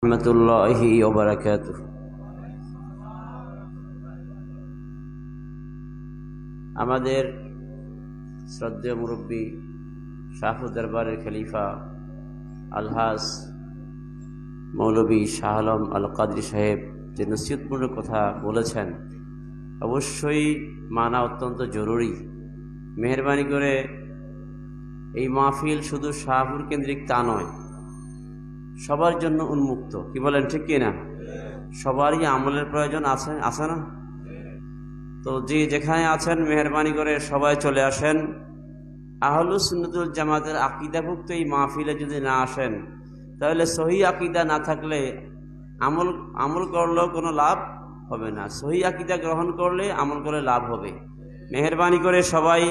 রহমতুল্লাহি ওয়া বারাকাতুহু। আমাদের শ্রদ্ধেয় মুরব্বী শাহু দরবারের খলিফা আলহাজ মৌলভী শাহ আলম আল কাদরি সাহেব যে নসিহতপূর্ণ কথা বলেছেন, অবশ্যই মানা অত্যন্ত জরুরি। মেহরবানি করে এই মাহফিল শুধু শাহপুর কেন্দ্রিক তা নয়, সবার জন্য উন্মুক্ত। কি বলেন, ঠিক কিনা? সবারই আমলের প্রয়োজন আছে না? তো যে যেখানে আছেন মেহরবানি করে সবাই চলে আসেন। আহলুস সুন্নাতুল জামাতের আকীদাভুক্ত এই মাহফিলে যদি না আসেন, তাহলে সহি আকীদা না থাকলে আমল করলেও কোনো লাভ হবে না। সহি আকীদা গ্রহণ করলে আমল করে লাভ হবে। মেহরবানি করে সবাই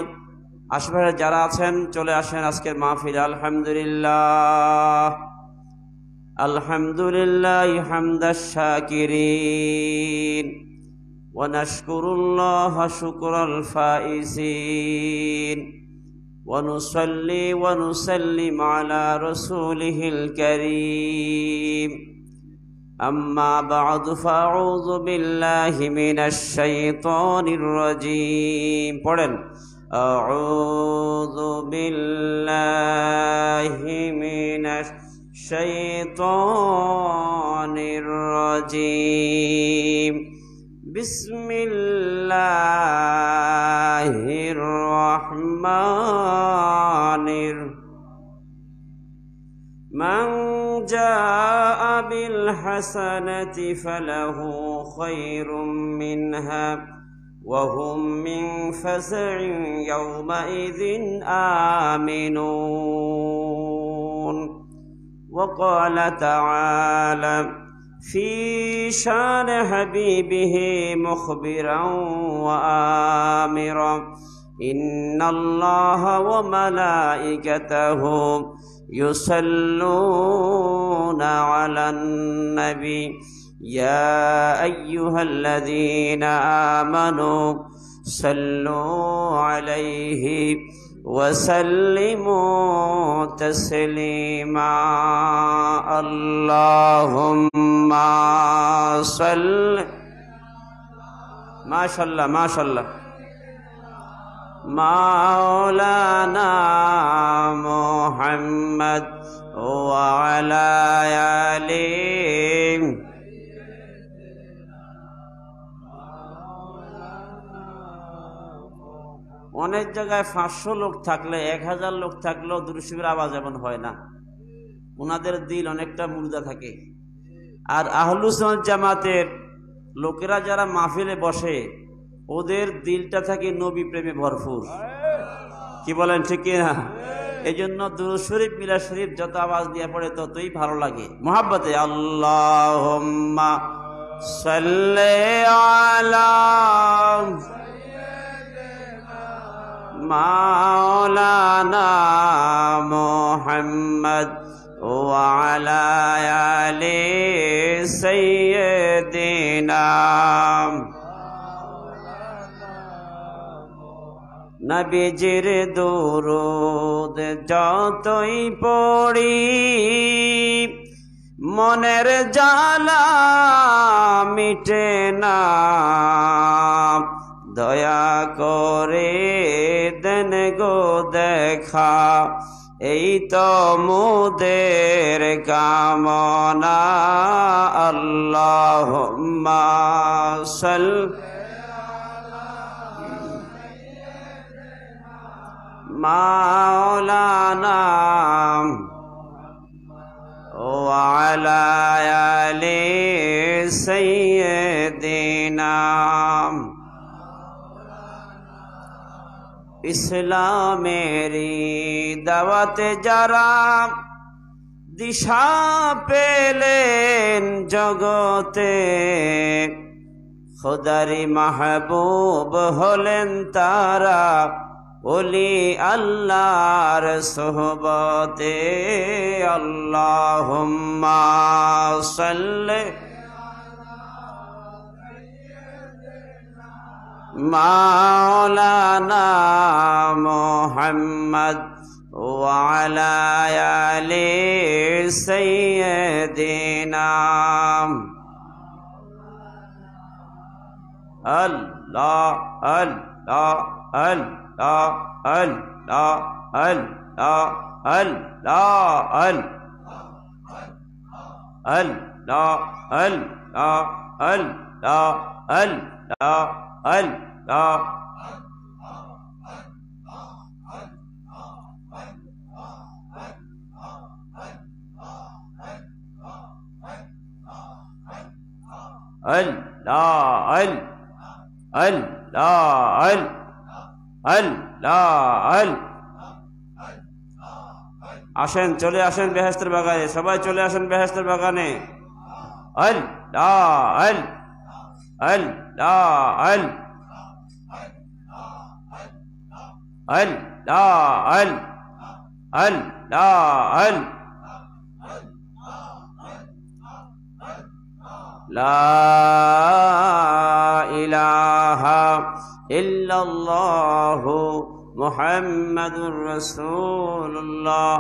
আশেপাশে যারা আছেন চলে আসেন আজকের মাহফিল। আলহামদুলিল্লাহ আলহামদুলিল্লাহ হামদাশ শাকিরিন ওয়া নাশকুরুল্লাহ শুকরাল ফাইজিন ওয়া নুসাল্লি ওয়া নুসাল্লিম আলা রাসূলিহিল কারীম। আম্মা বা'দু ফাআউযু বিল্লাহি মিনাশ শাইতানির রাজীম। পড়েন, আউযু বিল্লাহি মিনাশ শাইতানির রাজীম। বিসমিল্লাহির রহমানির মান জাআ বিল হাসানাতি ফালাহু খায়রুম মিনহা ওয়া হুম মিন ফাজ'in ইয়াওমাইযিন আমিনুন। وقال تعالى في شان حبيبه مخبرا وآمرا إن الله وملائكته يصلون على النبي يا أيها الذين آمنوا صلوا عليه وسلموا تسليما اللهم صل ما شاء الله ما شاء الله مولانا محمد وعلى آله। অনেক জায়গায় 500 লোক থাকলে 1000 লোক থাকলেও দুরূদ শরীফের আওয়াজ এমন হয় না। ওনাদের দিল অনেকটা মুর্দা থাকে। আর আহলুস সুন্নাত জামাতের লোকেরা যারা মাহফিলে বসে, ওদের দিলটা থাকে নবী প্রেমে ভরপুর। কি বলেন, ঠিক কিনা? এই জন্য দুরূদ শরীফ মিলাদ শরীফ যত আওয়াজ দিয়ে পড়ে ততই ভালো লাগে মুহাব্বতে। আল্লাহুম্মা সাল্লি আলা মাওলানা মুহাম্মদ ওয়া আলা আলি সাইয়্যিদিনা। নবীজির দুরূদ যতই পড়ি মনের জ্বালা মিটে না। দয়া করে দেন গো দেখা, এই তো মুদের কামনা। আল্লাহুম্মা সাল্লি মাওলানা ওয়া আলা আলি সাইয়্যিদিনা। ইসলামেরি দাওয়াতে যারা দিশা পেলেন জগতে, খোদারি মাহবুব হলেন তারা ওলি আল্লাহর সোহবতে। আল্লাহুম্মা সাল্লি মাওলানা মুহাম্মদ وعلى آل سيدنا الله الله الله الله الله الله الله الله আসেন, চলে আসেন বেহেশতের বাগানে, সবাই চলে আসেন বেহেশতের বাগানে। লা ইলাহা ইল্লাল্লাহু মুহাম্মাদুর রাসূলুল্লাহ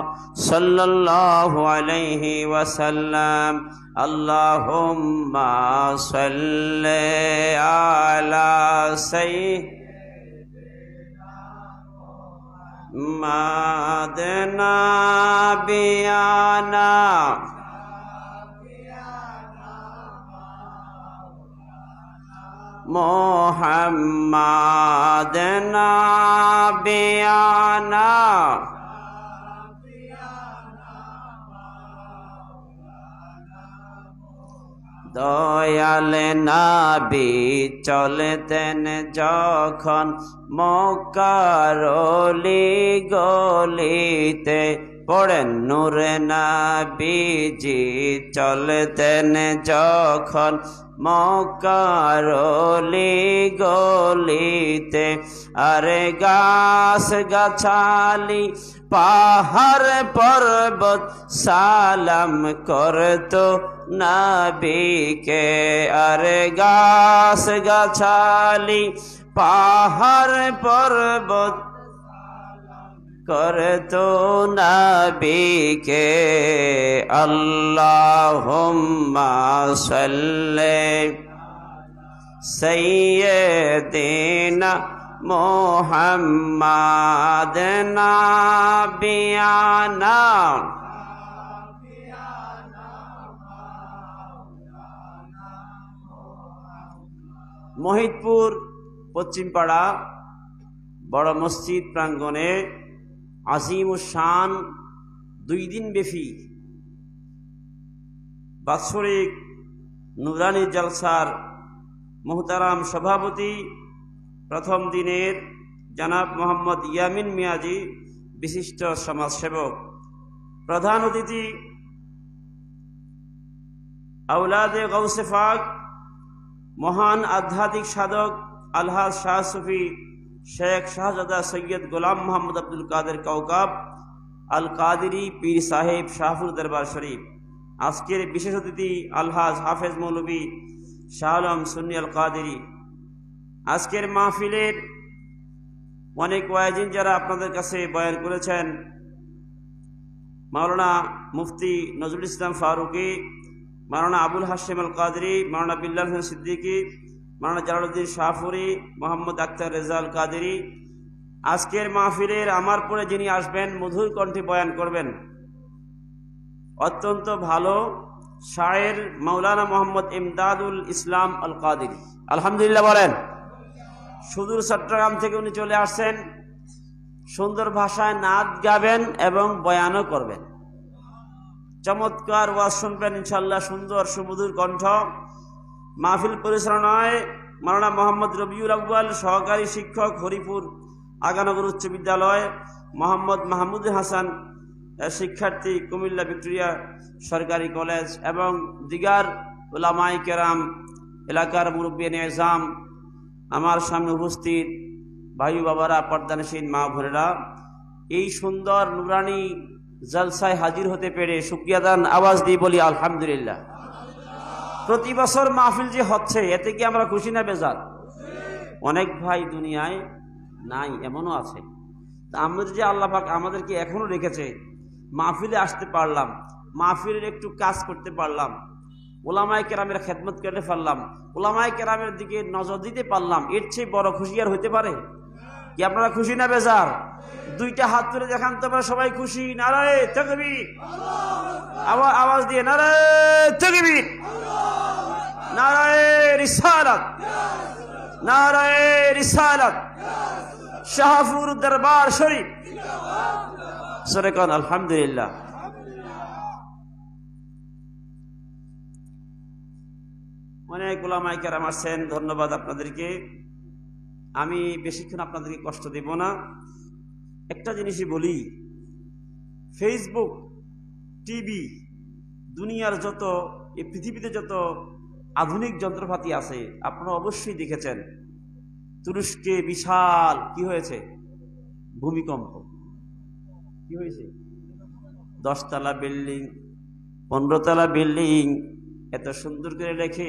সাল্লাল্লাহু আলাইহি ওয়াসাল্লাম। আল্লাহুম্মা সাল্লি আলা সাইয়্যিদিনা নাবিয়ানা মুহাম্মাদ নাবিয়ানা দয়াল নবী চলতেন যখন মক্কার অলি গলিতে, পড়েন নূরে নবীজি চলতেন যখন মক্কার অলি গলিতে। আরে গাছ গাছালি পাহাড় পর্বত সালাম করতো নবীকে। আরে গাছ গাছালি পাহাড় পর্বত করতো নবীকে। আল্লাহুম্মা সাল্লি সাইয়্যিদিনা মুহাম্মাদ নাবিয়ানা মহিদপুর পশ্চিমপাড়া বড় মসজিদ প্রাঙ্গণে আজিমুস শান 2 দিন ব্যাপী বাৎসরিক নুরানি জলসার মুহতারাম সভাপতি প্রথম দিনের জনাব মোহাম্মদ ইয়ামিন মিয়াজি, বিশিষ্ট সমাজসেবক। প্রধান অতিথি আওলাদে গৌসে পাক, মহান আধ্যাত্মিক সাধক আলহাজ শাহ সুফি শেখ শাহজাদা সৈয়দ গোলাম মোহাম্মদ আব্দুল কাদের কওকাব আল কাদেরী পীর সাহেব শাহপুর দরবার শরীফ। আজকের বিশেষ অতিথি আলহাজ হাফেজ মৌলভী শাহ আলম সুন্নি আল কাদেরী। আজকের মাহফিলের অনেক ওয়াইজিন যারা আপনাদের কাছে বয়ান করেছেন, মাওলানা মুফতি নজরুল ইসলাম ফারুকি, মাওলানা আবুল হাশেম আল কাদেরী, মাওলানা বিল্লাল হোসেন সিদ্দিকী, মাওলানা জালালউদ্দিন শাহপুরি, মোহাম্মদ আক্তার রেজা আল কাদেরী। আজকের মাহফিলের আমার পরে যিনি আসবেন, মধুর কণ্ঠে বয়ান করবেন, অত্যন্ত ভালো শায়ের মাওলানা মোহাম্মদ ইমদাদুল ইসলাম আল কাদেরী। আলহামদুলিল্লাহ বলেন। সুদূর চট্টগ্রাম থেকে উনি চলে আসছেন, সুন্দর ভাষায় নাচ গাবেন এবং বয়ানও করবেন। চমৎকার ওয়াজ শুনবেন ইনশাআল্লাহ, সুন্দর সুমধুর কণ্ঠ। মাহফিল পরিচালনায় মাওলানা মোহাম্মদ রবিউল আউয়াল, সহকারী শিক্ষক, হরিপুর আগানগর উচ্চ বিদ্যালয়, মোহাম্মদ মাহমুদ হাসান, শিক্ষার্থী, কুমিল্লা ভিক্টোরিয়া সরকারি কলেজ, এবং দিগার উলামায়ে কেরাম, এলাকার মুরব্বিয়ানে এজাম, আমার সামনে উপস্থিত ভাই বাবারা, পর্দানশীল মা বোনেরা, এই সুন্দর নুরানি জলসায় হাজির হতে পেরে শুকরিয়া দান আওয়াজ দিয়ে বলি আলহামদুলিল্লাহ। প্রতি বছর মাহফিল যে হচ্ছে, এতে কি আমরা খুশি না বেজার? অনেক ভাই দুনিয়ায় নাই, এমনও আছে। আমাদের যে আল্লাহ পাক আমাদেরকে এখনো রেখেছে, মাহফিলে আসতে পারলাম, মাহফিলের একটু কাজ করতে পারলাম, ওলামায়ে কেরামের খেদমত করতে পারলাম, ওলামায়ে কেরামের দিকে নজর দিতে পারলাম, এর চেয়ে বড় খুশি আর হইতে পারে? কি আপনারা খুশি না বেজার? দুইটা হাত তুলে দেখান তো আমরা সবাই খুশি। নারায়ে তাকবীর, আওয়াজ দিয়ে নারায়ে তাকবীর, নারায়ে রিসালাত, নারায়ে রিসালাত, শাহপুর দরবার শরীফ, সরে কোন আলহামদুলিল্লাহ। অনেক ওলামায়ে কেরাম আছেন, ধন্যবাদ আপনাদেরকে। আমি বেশিক্ষণ আপনাদেরকে কষ্ট দেব না। একটা জিনিসই বলি, ফেসবুক, টিভি, দুনিয়ার যত, এই পৃথিবীতে যত আধুনিক যন্ত্রপাতি আছে আপনারা অবশ্যই দেখেছেন। তুরস্কে বিশাল কি হয়েছে? ভূমিকম্প। কি হয়েছে? 10 তলা বিল্ডিং, 15 তলা বিল্ডিং এত সুন্দর করে রেখে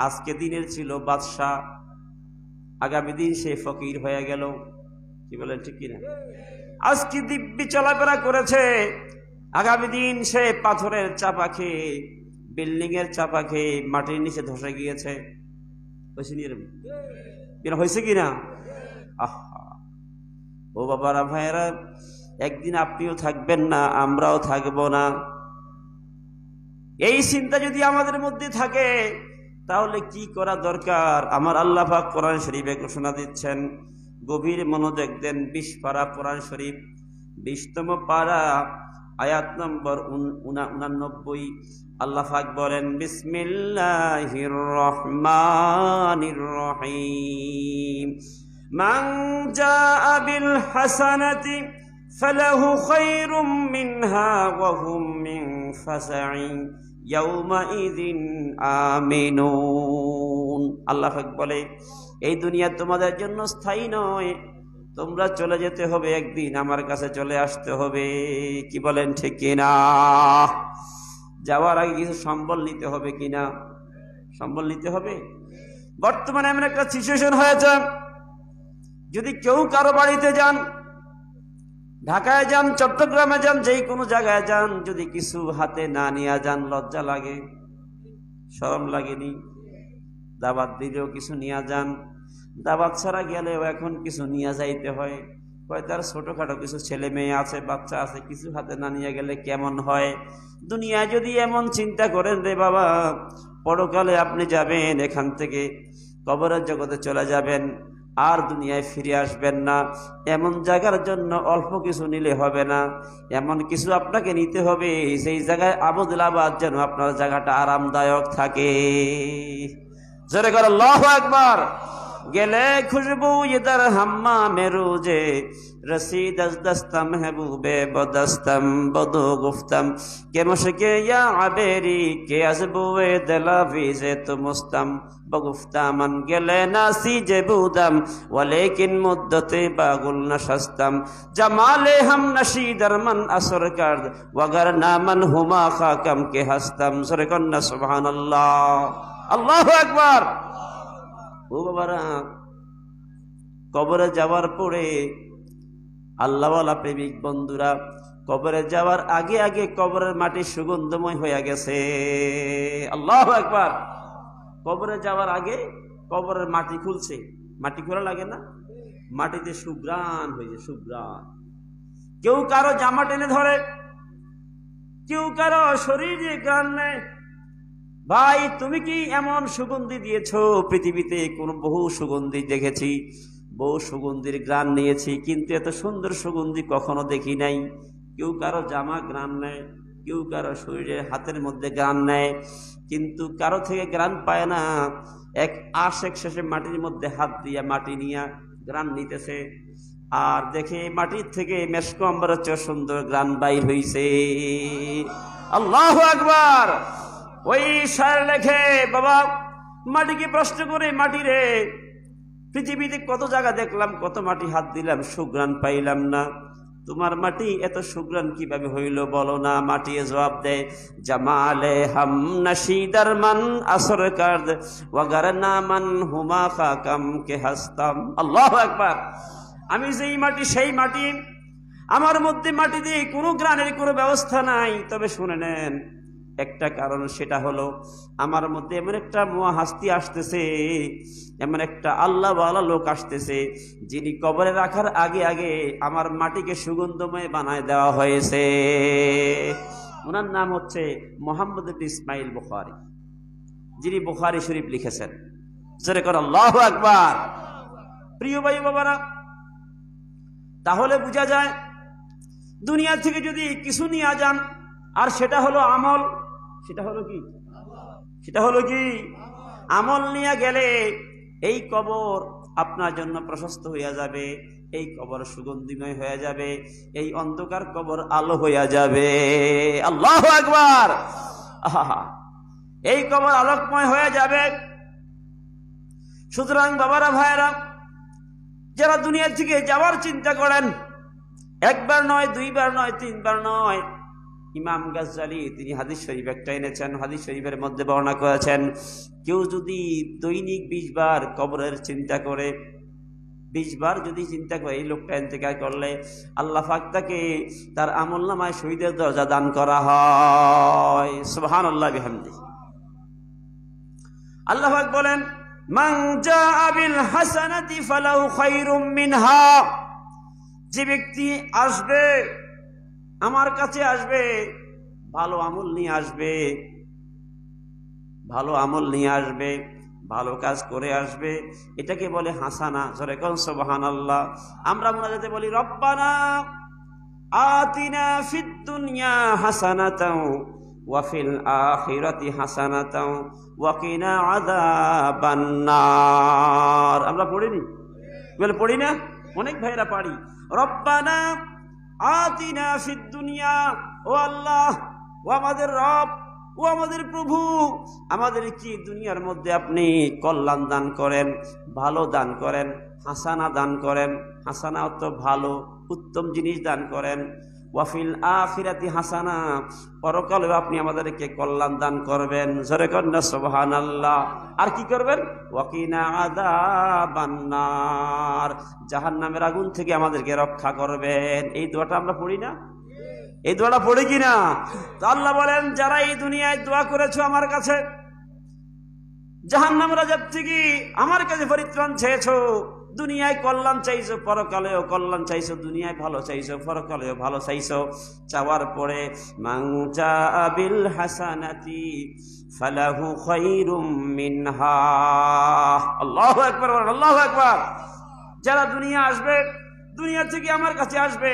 আজকে দিনের ছিল বাদশাহ, আগামী দিন সে ফকির হয়ে গেল। কি বলেন ঠিক কিনা? আজকে দিব্যি চলাফেরা করেছে, আগামী দিন সে পাথরের চাপা খেয়ে, বিল্ডিং এর চাপা খেয়ে মাটির নিচে ধসে গিয়েছে। হয়েছে কিনা? আহা, ও বাবারা ভাইয়েরা, একদিন আপনিও থাকবেন না, আমরাও থাকবো না। এই চিন্তা যদি আমাদের মধ্যে থাকে তাহলে কি করা দরকার? আমার আল্লাহ পাক কোরআন শরীফে ঘোষণা দিচ্ছেন, গভীর মনোযোগ দেন। 20 পারা কোরআন শরীফ, 20তম পারা, আয়াত নম্বর 89। আল্লাহ পাক বলেন, বিসমিল্লাহির রহমানির রহিম, মান জাআ বিল হাসানাতি ফালাহু খায়রুম মিনহা ওয়া হুম মিন ফাজাইন ইয়াউমাইযিন আমিনুন। আল্লাহ পাক বলে, এই দুনিয়া তোমাদের জন্য স্থায়ী নয়, তোমরা চলে যেতে হবে, একদিন আমার কাছে চলে আসতে হবে। কি বলেন ঠিক কিনা? যাওয়ার আগে কিছু সম্বল নিতে হবে কিনা? সম্বল নিতে হবে। বর্তমানে এমন একটা সিচুয়েশন হয়েছে, যদি কেউ কারো বাড়িতে যান, ঢাকায় যান, চট্টগ্রামে যান, যেই কোনো জায়গায় যান, যদি কিছু হাতে না নিয়ে যান লজ্জা লাগে, শরম লাগেনি? দাওয়াত দিলেও কিছু নিয়ে যান, দাওয়াত ছাড়া গেলেও এখন কিছু নিয়ে যাইতে হয়। তার ছোটখাটো কিছু ছেলে মেয়ে আছে, বাচ্চা আছে, কিছু হাতে না নিয়ে গেলে কেমন হয়? দুনিয়ায় যদি এমন চিন্তা করেন রে বাবা, পরকালে আপনি যাবেন, এখান থেকে কবরের জগতে চলে যাবেন, আর দুনিয়ায় ফিরে আসবেন না, এমন জায়গার জন্য অল্প কিছু নিলে হবে না, এমন কিছু আপনাকে নিতে হবে সেই জায়গায় আবদুল্লাবাদ যেন আপনার জায়গাটা আরামদায়ক থাকে। জোরে করে আল্লাহু আকবার। গেলে খুশবু ইদার হাম্মা মেরুজে, রসিদ আজ দস্তম মেহবুবে বদস্তম বদো গুফতম কে মুশকে ইয়া আবেরি কে আজবুয়ে দলাফিজে তো মুস্তম বগুফতামান গেলে নাসি যে বুদম ওয়ালেকিন মুদ্দতে বাগুল নশস্তম জামালে হাম নশীদর মন আসর কার্দ ওয়াগার নামন হুমা খাকম কে হস্তম। সরে কন্না সুবহানাল্লাহ, আল্লাহু আকবার। ও বাবারা, কবরে যাওয়ার পরে আল্লাহওয়ালা প্রেমিক বন্ধুরা, কবরে যাওয়ার আগে আগে কবরের মাটি সুগন্ধময় হয়ে গেছে। আল্লাহু আকবার। কবরে যাওয়ার আগে কবরের মাটি খুলছে, মাটি খোলা লাগে না? মাটিতে সুঘ্রাণ হয়েছে, সুঘ্রাণ। কেউ কারো জামা টেনে ধরে, কেউ কারো শরীরে ঘ্রাণ নেয়। ভাই, তুমি কি এমন সুগন্ধি দিয়েছো? পৃথিবীতে কোন বহু সুগন্ধি দেখেছি, বহু সুগন্ধির ঘ্রাণ নিয়েছি, কিন্তু এত সুন্দর সুগন্ধি কখনো দেখি নাই। কেউ কারো জামা ঘ্রাণ নেয়, কেউ কারো শরীরের হাতের মধ্যে ঘ্রাণ নেয়, কিন্তু কারো থেকে ঘ্রাণ পায় না। এক আশেক শেষে মাটির মধ্যে হাত দিয়া মাটি নিয়ে ঘ্রাণ নিতেছে, আর দেখে মাটির থেকে মেশক আম্বরের চেয়ে সুন্দর ঘ্রাণ বাইর হইছে। আল্লাহু আকবার। ওই শায়ের লেখে, বাবা মাটিকে প্রশ্ন করে, মাটি রে, পৃথিবীতে কত জায়গা দেখলাম, কত মাটি হাত দিলাম, সুঘ্রাণ পাইলাম না, তোমার মাটি এত সুঘ্রাণ কিভাবে হইল বলো না? মাটি জবাব দেয়, জামালে হাম নশীদার মান আসর কার্দ ওয়াগার নামান হুমা খাকাম কে হাসতাম। আল্লাহু আকবার। আমি যেই মাটি সেই মাটি, আমার মধ্যে মাটি দিয়ে কোনো গ্রানের কোনো ব্যবস্থা নাই। তবে শুনে নেন একটা কারণ, সেটা হলো আমার মধ্যে এমন একটা মহাস্তি আসতেছে, এমন একটা আল্লাহওয়ালা লোক আসতেছে, যিনি কবরে রাখার আগে আগে আমার মাটিকে সুগন্ধময় বানায় দেওয়া হয়েছে। ওনার নাম হচ্ছে মোহাম্মদ ইবনে ইসমাইল বুখারী, যিনি বুখারী শরীফ লিখেছেন। জোরে করে আল্লাহু আকবার। প্রিয় ভাই বাবারা, তাহলে বোঝা যায় দুনিয়া থেকে যদি কিছু নিয়ে যান, আর সেটা হলো আমল, সেটা হলো কি, সেটা হলো কি আমল নিয়ে গেলে এই কবর আপনার জন্য প্রশস্ত হইয়া যাবে, এই কবর সুগন্ধিময় হয়ে যাবে, এই অন্ধকার কবর আলো হইয়া যাবে। আল্লাহু আকবার। আহা, এই কবর আলোকময় হয়ে যাবে। সুতরাং বাবারা, ভাইয়েরা, যারা দুনিয়া থেকে যাওয়ার চিন্তা করেন, একবার নয়, দুইবার নয়, তিনবার নয়, ইমাম গাজ্জালি তিনি হাদিস শরীফ একটা এনেছেন, হাদিস শরীফের মধ্যে বর্ণনা করেছেন, কেউ যদি দৈনিক 20 বার কবরের চিন্তা করে, 20 বার যদি চিন্তা করে এই লোকটা ইন্তেকাল করলে, আল্লাহ পাক তাকে তার আমলনামায় শহীদের দরজা দান করা হয়। সুবহানাল্লাহ বিহামদিহি। আল্লাহ পাক বলেন, মান জাআ বিল হাসানাতি ফালাহু খায়রুম মিনহা। যে ব্যক্তি আসবে, আমার কাছে আসবে, ভালো আমল নিয়ে আসবে, ভালো আমল নিয়ে আসবে, ভালো কাজ করে আসবে, এটাকে বলে হাসানা। জোরে কোন সুবহানাল্লাহ। আমরা মুনাজাতে বলি, রব্বানা আতিনা ফিদ দুনিয়া হাসানাতাও ওয়া ফিল আখিরাতি হাসানাতাও ওয়া কিনা আযাবান নার। আমরা পড়িনি? বলে পড়ি না? অনেক ভাইরা পারি। রব্বানা আতিনা ফিদ দুনিয়া, ও আল্লাহ, ও আমাদের রব, ও আমাদের প্রভু, আমাদের কি দুনিয়ার মধ্যে আপনি কল্যাণ দান করেন, ভালো দান করেন, হাসানা দান করেন, হাসানা অর্থ ভালো, উত্তম জিনিস দান করেন। ওয়াফিল আখিরাতি হাসানা, পরকালে আপনি আমাদেরকে কল্যাণ দান করবেন। জোরে কন্যা সুবহানাল্লাহ। আর কি করবেন? ওয়াকিনা আযাবান নার, জাহান্নামের আগুন থেকে আমাদেরকে রক্ষা করবেন। এই দোয়াটা আমরা পড়ি না? এই দোয়াটা পড়ি কিনা? তো আল্লাহ বলেন, যারা এই দুনিয়ায় দোয়া করেছো আমার কাছে, জাহান্নামের আযাব থেকে আমার কাছে পরিত্রাণ চেয়েছো, দুনিয়ায় কল্যাণ চাইছো, পরকালেও কল্যাণ চাইছো, দুনিয়ায় ভালো চাইছো, পরকালেও ভালো চাইছো, চাওয়ার পরে মান জাআ বিল হাসানাতি ফালাহু খায়রুম মিনহা। আল্লাহু আকবার, আল্লাহু আকবার। যারা দুনিয়া আসবে, দুনিয়া থেকে আমার কাছে আসবে,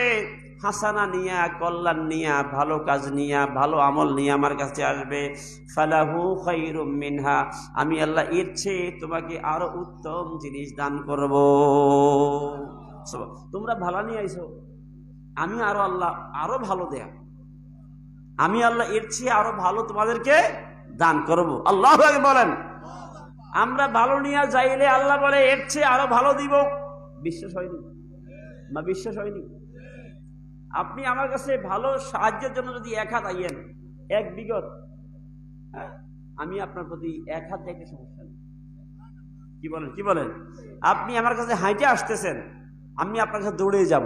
হাসানা নিয়া, কল্যাণ নিয়া, ভালো কাজ নিয়া, ভালো আমল নিয়ে আমার কাছে আসবে, ফালাহু খায়রুম মিনহা, আমি আল্লাহ এর চেয়ে তোমাকে আরো উত্তম জিনিস দান করব। তোমরা ভালো নিয়ে আইছো, আমি আরো আল্লাহ আরো ভালো দেয়া, আমি আল্লাহ এর চেয়ে আরো ভালো তোমাদেরকে দান করব। আল্লাহু আকবার বলেন। আমরা ভালো নিয়ে যাইলে আল্লাহ বলে এর চেয়ে আরো ভালো দিব। বিশ্বাস হয়নি? না বিশ্বাস হয়নি? আপনি আমার কাছে ভালো সাহায্যের জন্য যদি 1 হাত আইয়েন, 1 বিগত, আমি আপনার প্রতি 1 হাত চাইতে সমস্যা নেই। কি বলেন? কি বলেন? আপনি আমার কাছে হাইটে আসতেছেন, আমি আপনার কাছে দৌড়ে যাব।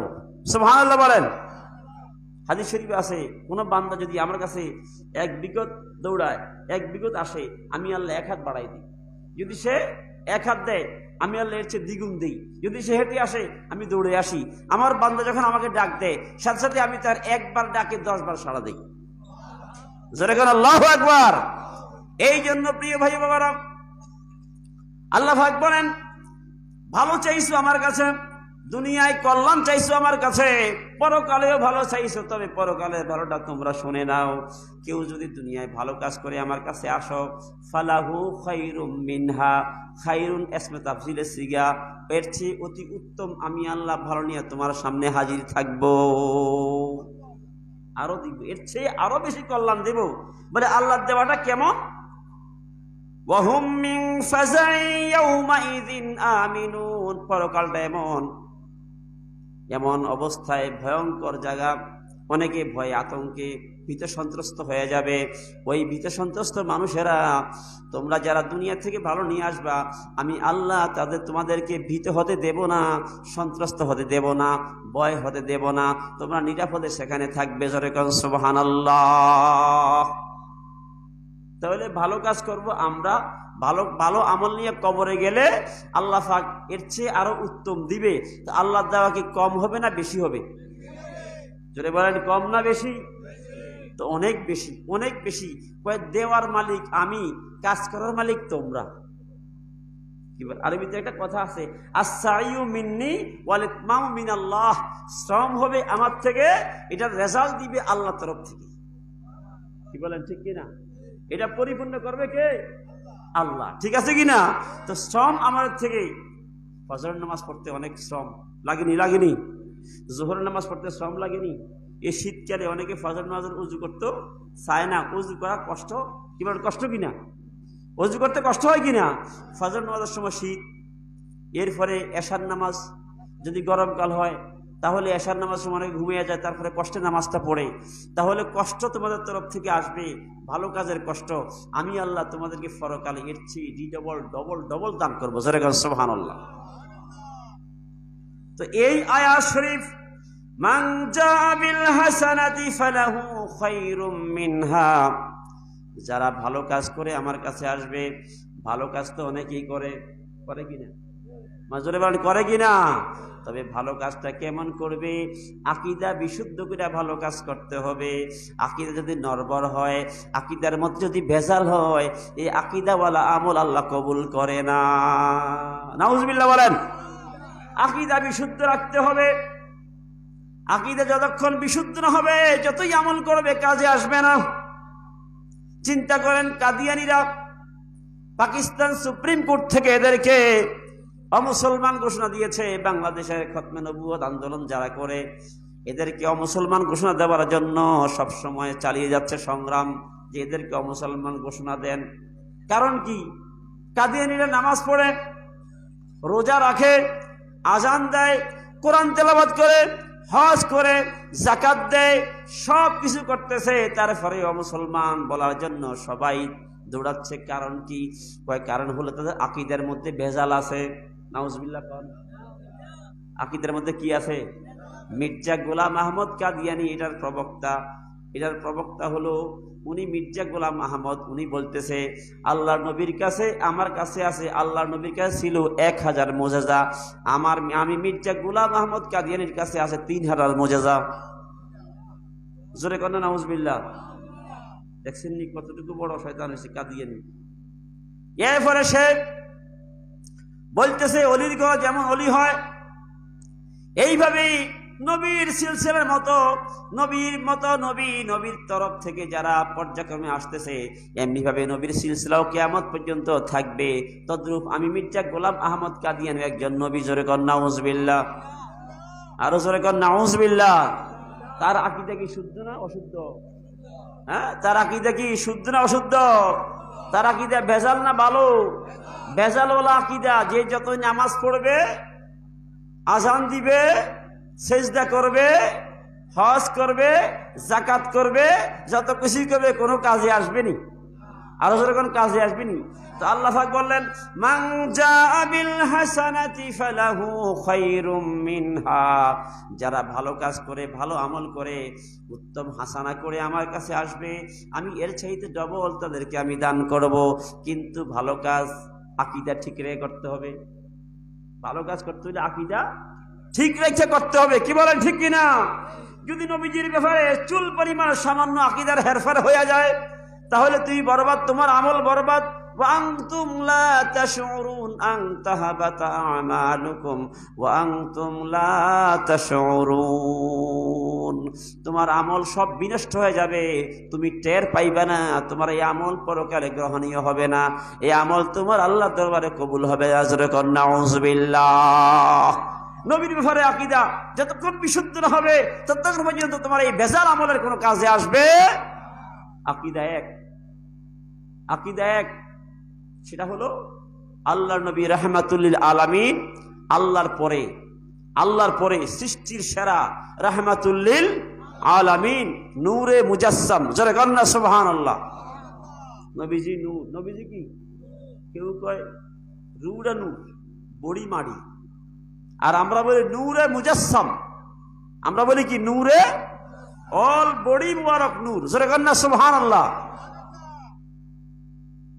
সুবহানাল্লাহ বলেন। হাদিস শরীফে আছে, কোন বান্দা যদি আমার কাছে 1 বিগত দৌড়ায়, 1 বিগত আসে, আমি আল্লাহ 1 হাত বাড়াই দিই। যদি সে 1 হাত দেয়, আমি আল্লাহ এর চেয়ে দ্বিগুণ দিই। যদি সে হেঁটে আসে, আমি দৌড়ে আসি। আমার বান্দা যখন আমাকে ডাক দেয়, সাথে সাথে আমি তার 1 বার ডাকে 10 বার সাড়া দিই। জোরে করে আল্লাহু আকবার। এই জন্য প্রিয় ভাই বাবারা, আল্লাহ পাক বলেন, ভালো চাইছো আমার কাছে, দুনিয়ায় কল্যাণ চাইছো আমার কাছে, পরকালেও ভালো চাইছো, তবে পরকালের ভালোটা তোমরা শুনে নাও। কেউ যদি দুনিয়ায় ভালো কাজ করে আমার কাছে আসো, ফালাহু খায়রুম মিনহা, খায়রুন ইসমে তাফজিলে সিগা, এর চেয়ে অতি উত্তম আমি আল্লাহ ভালো নিয়ে তোমার সামনে হাজির থাকবো, আরো দিব, এর চেয়ে আরো বেশি কল্যাণ দেব। বলে আল্লাহ দেওয়াটা কেমন? ওয়াহুম মিন ফাজাই ইয়াউমাইযিন আমিনুন, পরকালটা এমন অবস্থায় ভয়ঙ্কর জায়গা, অনেকে ভয়ে আতঙ্কে ভীত সন্ত্রস্ত হয়ে যাবে। ওই ভীত সন্ত্রস্ত মানুষেরা তোমরা যারা দুনিয়া থেকে ভালো নিয়ে আসবা, আমি আল্লাহ তোমাদেরকে ভীত হতে দেব না, সন্ত্রস্ত হতে দেব না, ভয় হতে দেব না। তোমরা নিরাপদে সেখানে থাকবে। জোরে কোন সুবহানাল্লাহ। তাহলে ভালো কাজ করব আমরা, ভালো ভালো আমল নিয়ে কবরে গেলে আল্লাহ পাক এর চেয়ে আরো উত্তম দিবে। তো আল্লাহর দেওয়া কি কম হবে না বেশি হবে? জোরে বলেন, কম না বেশি? তো অনেক বেশি, অনেক বেশি। দেওয়ার মালিক আমি, কাজ করার মালিক তোমরা। কি বল, আরবিতে একটা কথা আছে, আস-সাইয়ু মিন্নি ওয়াল ইতমাউ মিনাল্লাহ। শ্রম হবে আমার থেকে, এটার রেজাল্ট দিবে আল্লাহর তরফ থেকে। কি বলেন, ঠিক কিনা? এটা পরিপূর্ণ করবে কে? আল্লাহ। ঠিক আছে কিনা? তো শ্রম আমাদের থেকে। ফজর নামাজ পড়তে অনেক শ্রম লাগেনি? লাগেনি? জোহর নামাজ পড়তে শ্রম লাগেনি? এই শীতকালে অনেকে ফজর নামাজের উজু করতে চায় না। উজু করা কষ্ট। কি বলেন, কষ্ট কিনা? উজু করতে কষ্ট হয় কিনা? ফজর নামাজের সময় শীত, এরপরে এশার নামাজ যদি গরমকাল হয় তাহলে এশার নামাজ সময় অনেকে ঘুমিয়ে যায়, তারপরে কষ্টে নামাজটা পড়ে। তাহলে কষ্ট তোমাদের তরফ থেকে আসবে, ভালো কাজের কষ্ট। আমি আল্লাহ তোমাদেরকে পরকালে এর চেয়ে ডবল ডবল ডবল দান করবো। সুবহানাল্লাহ। তো এই আয়াত শরীফ, মান জাআ বিল হাসানাতি ফালাহু খায়রুম মিনহা, যারা ভালো কাজ করে আমার কাছে আসবে। ভালো কাজ তো অনেকেই করে, করে কিনা? মাজুরে বলেন, করে কিনা? তবে ভালো কাজটা কেমন করবে? আকীদা বিশুদ্ধ করে ভালো কাজ করতে হবে। আকীদা যদি নড়বড় হয়, আকীদার মধ্যে যদি ভেজাল হয়, এই আকীদাওয়ালা আমল আল্লাহ কবুল করে না। নাউজুবিল্লাহ বলেন। আকীদা বিশুদ্ধ রাখতে হবে। আকীদা যতক্ষণ বিশুদ্ধ না হবে, যতই আমল করবে কাজে আসবে না। চিন্তা করেন, কাদিয়ানীরা পাকিস্তান সুপ্রিম কোর্ট থেকে এদেরকে অমুসলমান ঘোষণা দিয়েছে। বাংলাদেশের খতমে নবুয়ত আন্দোলন যারা করে, এদেরকে অমুসলমান ঘোষণা দেওয়ার জন্য সব সময় চালিয়ে যাচ্ছে সংগ্রাম, যে এদেরকে অমুসলমান ঘোষণা দেন। কারণ কি? কাদিয়ানীরা নামাজ পড়ে, রোজা রাখে, আজান দেয়, কোরআন তেলাওয়াত করে, হজ করে, যাকাত দেয়, সব কিছু করতেছে, তারপরে অমুসলমান বলার জন্য সবাই দৌড়াচ্ছে। কারণ কি? কারণ হলো তাদের আকীদার মধ্যে ভেজাল আছে। নাউজুবিল্লাহ। আকীদার মধ্যে কি আছে? মির্জা গোলাম আহমদ কাদিয়ানী এটার প্রবক্তা হলো উনি, মির্জা গোলাম আহমদ। উনি বলতেছে আল্লাহর নবীর কাছে, আমার কাছে আছে, আল্লাহর নবীর কাছে ছিল 1000 মুজিজা, আমি মির্জা গোলাম আহমদ কাদিয়ানীর কাছে আছে 3000 মুজিজা। জোরে কর না নাউজুবিল্লাহ। দেখছেন নি কতটুকু বড় শয়তান হয়েছে কাদিয়ানী। এরপরে সে বলতেছে অলির ঘর যেমন অলি হয়, এইভাবেই নবীর সিলসিলার মতো নবীর তরফ থেকে যারা পর্যায়ক্রমে আসতেছে, এমনি ভাবে নবীর সিলসিলাও কিয়ামত পর্যন্ত থাকবে। তদ্রূপ আমি মির্জা গোলাম আহমদ কাদিয়ানী একজন নবী। জোরে কর নাউজুবিল্লাহ। আরো জোরে কর নাউজুবিল্লাহ। তার আকীদা কি শুদ্ধ না অশুদ্ধ? হ্যাঁ, তার আকীদা কি শুদ্ধ না অশুদ্ধ? তার আকীদা ভেজাল না ভালো? ভেজালওয়ালা আকীদা। যে যতই নামাজ পড়বে, আজান দিবে, সেজদা করবে, হজ করবে, যাকাত করবে, যত কিছু করবে, কোনো কাজে আসবেনি। আরো যখন কাজে আসবেনি। তো আল্লাহ পাক বললেন, মান জাআ বিল হাসানাতি ফালাহু খায়রুম মিনহা, যারা ভালো কাজ করে, ভালো আমল করে, উত্তম হাসানা করে আমার কাছে আসবে, আমি এর চাইতে ডবল তাদেরকে আমি দান করব। কিন্তু ভালো কাজ আকীদা ঠিক রেখে করতে হবে। ভালো কাজ করতে হলে আকীদা ঠিক রেখে করতে হবে। কি বলেন, ঠিক কিনা? যদি নবীজির ব্যাপারে চুল পরিমাণ সামান্য আকীদার হেরফের হয়ে যায়, তাহলে তুমি বরবাদ, তোমার আমল বরবাদ। وأنتم لا تشعرون أن تهبط أعمالكم وأنتم لا تشعرون, তোমার আমল সব বিনষ্ট হয়ে যাবে, তুমি টের পাইবে না। তোমার এই আমল পরকালে গ্রহণীয় হবে না, এই আমল তোমার আল্লাহর দরবারে কবুল হবে। আজরে কর নাউজুবিল্লাহ। নবীর ব্যাপারে আকীদা যতক্ষণ বিশুদ্ধ না হবে, ততক্ষণ পর্যন্ত তোমার এই বেজাল আমলের কোনো কাজে আসবে। আকীদা এক, সেটা হলো আল্লাহর নবী রাহমাতুল লিল আলামিন, আল্লাহর পরে সৃষ্টির সেরা রাহমাতুল লিল আলামিন, নূরে মুজাসসাম। জোরে কন্না সুবহানাল্লাহ। নবীজি নূর। নবীজি কি? কেউ কয় রুডা নূর, বড়ি মাড়ি, আর আমরা বলি নূরে মুজাসসাম। আমরা বলি কি? নূরে অল বডি মুবারক নূর। জোরে কন্না সুবহানাল্লাহ।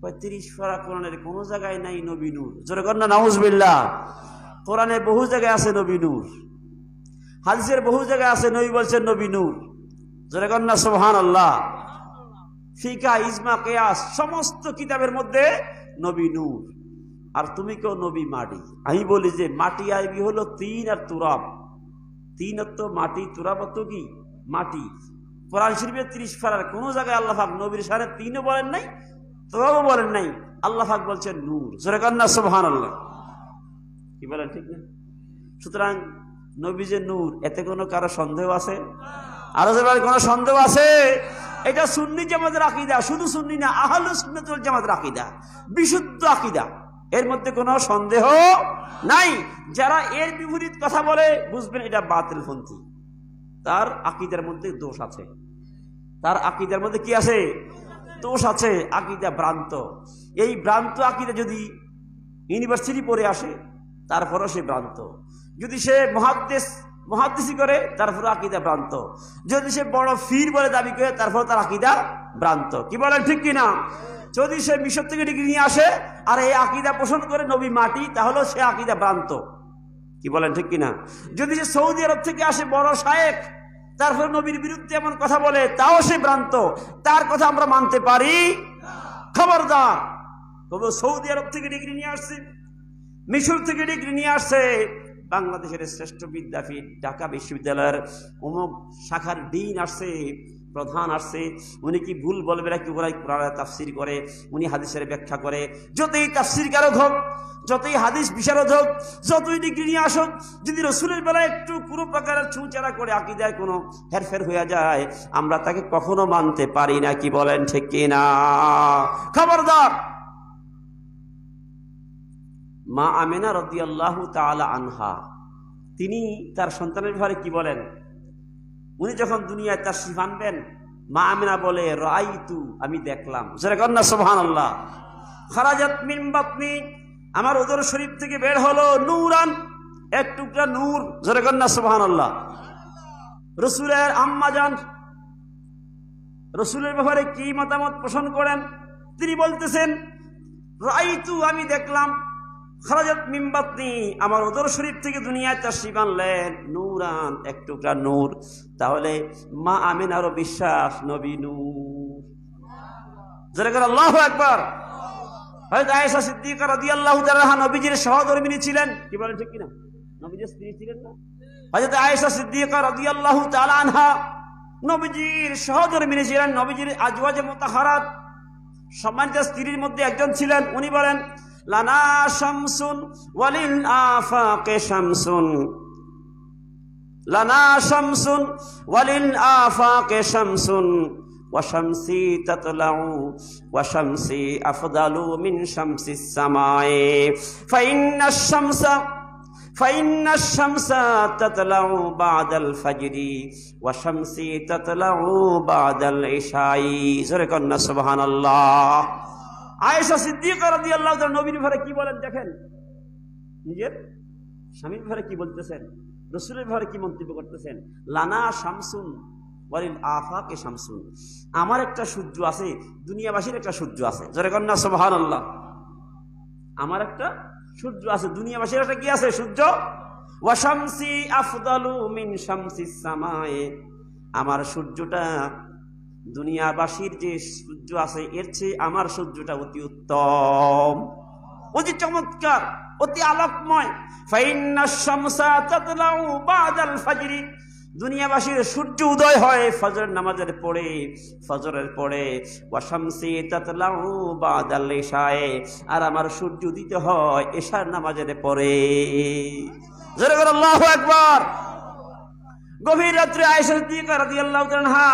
৩৫ পারা কোরআনের কোন জায়গায় নাই নবী নূর। জোরে কন্না নাউজুবিল্লাহ। কোরআনে বহু জায়গায় আছে নবী নূর, হাদিসের বহু জায়গায় আছে নবী বলছেন নবী নূর। জোরে কন্না সুবহানাল্লাহ। ফিকা, ইজমা, কিয়াস সমস্ত কিতাবের মধ্যে নবী নূর। আর তুমি কেউ নবী মাটি। আমি বলি যে মাটি আইবি হলো তিন আর তুরাব। তিন তো মাটি, তুরাব তো কি? মাটি। কোরআন শরীফের ৩০ পারার কোন জায়গায় আল্লাহ পাক নবীর সাড়ে তিনও বলেন নাই, তুরাবও বলেন নাই। আল্লাহ পাক বলছেন নূর। জোরে কন্না সুবহানাল্লাহ। কি বলেন? ঠিক না? সুতরাং নবী যে নূর, এতে কোনো কারো সন্দেহ আছে? আরো যে কোনো সন্দেহ আছে? এটা সুন্নি জামাতের আকীদা। শুধু সুন্নি না, আহলুস সুন্নাত ওয়াল জামাতের আকীদা, বিশুদ্ধ আকীদা। এর মধ্যে কোনো সন্দেহ নাই। যারা এর বিপরীত কথা বলে বুঝবেন এটা বাতিলপন্থী। তার আকীদার মধ্যে দোষ আছে। তার আকীদার মধ্যে কি আছে? দোষ আছে। আকীদা ভ্রান্ত। এই ভ্রান্ত আকীদা যদি ইউনিভার্সিটি পড়ে আসে তারপরও সে ভ্রান্ত। যদি সে মুহাদ্দিসি করে তারপরে আকীদা ভ্রান্ত। যদি সে বড় ফির বলে দাবি করে তারপর তার আকীদা ভ্রান্ত। কি বলেন ঠিক কিনা? যদি সে মিশর থেকে ডিগ্রি নিয়ে আসে আর এই আকীদা পোষণ করে নবী মাটি, তাহলে সে আকীদা ভ্রান্ত। কি বলেন ঠিক কিনা? যদি সে সৌদি আরব থেকে আসে বড় শায়েখ, তারপর নবীর বিরুদ্ধে এমন কথা বলে, তাও সে ভ্রান্ত। তার কথা আমরা মানতে পারি? খবরদার। তবে সৌদি আরব থেকে ডিগ্রি নিয়ে আসছে, মিশর থেকে ডিগ্রি নিয়ে আসছে, বাংলাদেশের শ্রেষ্ঠ বিদ্যাপীঠ ঢাকা বিশ্ববিদ্যালয়ের অমুক শাখার ডিন আসছে, প্রধান আসছে, উনি কি ভুল বলবে না? কি কোরআন তাফসীর করে, উনি হাদিসের ব্যাখ্যা করে। যতই তাফসীরকারক হোক, যতই হাদিস বিশারদ হোক, যতই ডিগ্রি নিয়ে আসুক, যদি রসুলের বেলায় একটু কোনো প্রকারের ছুঁচারা করে আকীদায় কোনো হেরফের হয়ে যায়, আমরা তাকে কখনো মানতে পারি না। কি বলেন ঠিক কিনা? খবরদার। মা আমেনা রাদিয়াল্লাহু তাআলা আনহা, তিনি তার সন্তানের ব্যাপারে কি বলেন? উনি যখন দুনিয়ায় তাশরীফ আনবেন, মা আমেনা বলে রাআইতু, আমি দেখলাম। যারা কন্না সুবহানাল্লাহ। খারাজাত মিন বাতনি, আমার উদর শরীফ থেকে বের হলো নূরান, এক টুকরা নূর। যারা কন্না সুবহানাল্লাহ। রাসূলের আম্মা জান রাসূলের ব্যাপারে কি মতামত পোষণ করেন? তিনি বলতেছেন রাআইতু, আমি দেখলাম, খারাজাত মিন বাতনি, আমার উদর শরীফ থেকে দুনিয়ায় তাশরীফ আনলেন নূরান, এক টুকরা নূর। তাহলে মা আমিনারও বিশ্বাস নবী নূর। যারা করে আল্লাহু আকবার। হযরত আয়েশা সিদ্দিকা রাদিয়াল্লাহু তাআলা আনহা নবীজির সহধর্মিণী ছিলেন। কি বলেন ঠিক কিনা? নবীজির স্ত্রী ছিলেন না? হযরত আয়েশা সিদ্দিকা রাদিয়াল্লাহু তাআলা আনহা নবীজির সহধর্মিণী ছিলেন, নবীজির আজওয়াজে মুতাহহারাত সম্মানিত স্ত্রীর মধ্যে একজন ছিলেন। উনি বলেন লানা শামসুন ওয়ালিল আফাকে শামসুন, লানা শামসুন ওয়ালিল আফাকে শামসুন, ওয়া শামসি তাতলাউ ওয়া শামসি আফদালু মিন শামসিস সামায়ে, ফাইন্নাশ শামসা তাতলাউ বাদাল ফাজরি ওয়া শামসি তাতলাউ বাদাল ইশাই। জোরে কন্না সুবহানাল্লাহ। আয়েশা সিদ্দিকা রাদিয়াল্লাহু তাআলা নবীর ব্যাপারে কি বলেন দেখেন, নিজের স্বামীর ব্যাপারে কি বলতেছেন, রাসূলের ব্যাপারে কি মন্তব্য করতেছেন। লানা শামসুন ওয়ালিল আফাকে শামসুন, আমার একটা সূর্য আছে, দুনিয়াবাসীর একটা সূর্য আছে। জোরে কন্না সুবহানাল্লাহ। আমার একটা সূর্য আছে, দুনিয়াবাসীর একটা কি আছে? সূর্য। ওয়া শামসি আফদালু মিন শামসিস সামায়ে, আমার সূর্যটা দুনিয়াবাসীর যে সূর্য আছে এর চেয়ে আমার সূর্যটা অতি উত্তম, অতি চমৎকার, অতি আলোকময়। ফাইন্নাশ শামসা তাতলাউ বাদাল ফাজরি, দুনিয়াবাসীর সূর্য উদয় হয় ফজরের নামাজের পরে, ফজরের পরে। ওয়া শামসি তাতলাউ বাদাল ইশায়ে, আর আমার সূর্য উদিত হয় এশার নামাজের পরে। জোরে করে আল্লাহু আকবার। গভীর রাত্রে আয়েশা সিদ্দিকা রাদিয়াল্লাহু তাআলা